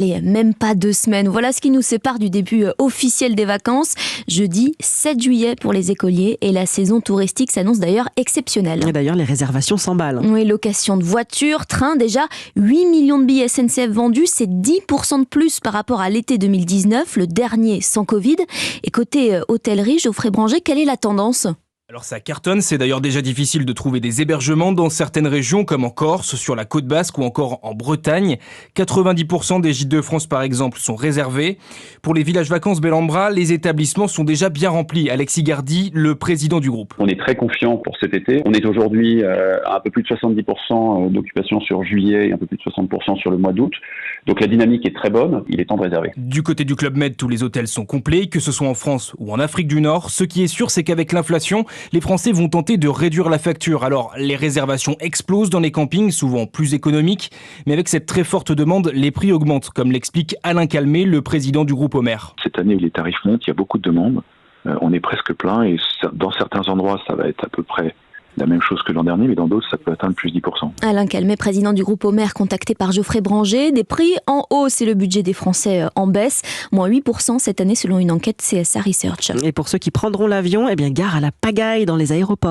Même pas 2 semaines. Voilà ce qui nous sépare du début officiel des vacances. Jeudi 7 juillet pour les écoliers et la saison touristique s'annonce d'ailleurs exceptionnelle. Et d'ailleurs, les réservations s'emballent. Oui, location de voitures, trains, déjà 8 millions de billets SNCF vendus, c'est 10% de plus par rapport à l'été 2019, le dernier sans Covid. Et côté hôtellerie, Geoffrey Branger, quelle est la tendance ? Alors ça cartonne, c'est d'ailleurs déjà difficile de trouver des hébergements dans certaines régions comme en Corse, sur la côte basque ou encore en Bretagne. 90% des gîtes de France par exemple sont réservés. Pour les villages vacances Bellambra, les établissements sont déjà bien remplis. Alexis Gardy, le président du groupe. On est très confiant pour cet été. On est aujourd'hui à un peu plus de 70% d'occupation sur juillet et un peu plus de 60% sur le mois d'août. Donc la dynamique est très bonne, il est temps de réserver. Du côté du Club Med, tous les hôtels sont complets, que ce soit en France ou en Afrique du Nord. Ce qui est sûr, c'est qu'avec l'inflation, les Français vont tenter de réduire la facture. Alors, les réservations explosent dans les campings, souvent plus économiques. Mais avec cette très forte demande, les prix augmentent, comme l'explique Alain Calmet, le président du groupe Omer. Cette année, les tarifs montent, il y a beaucoup de demandes. On est presque plein et dans certains endroits, ça va être à peu près la même chose que l'an dernier, mais dans d'autres, ça peut atteindre plus 10%. Alain Calmet, président du groupe Omer, contacté par Geoffrey Branger. Des prix en hausse et le budget des Français en baisse. Moins 8% cette année selon une enquête CSA Research. Et pour ceux qui prendront l'avion, gare à la pagaille dans les aéroports.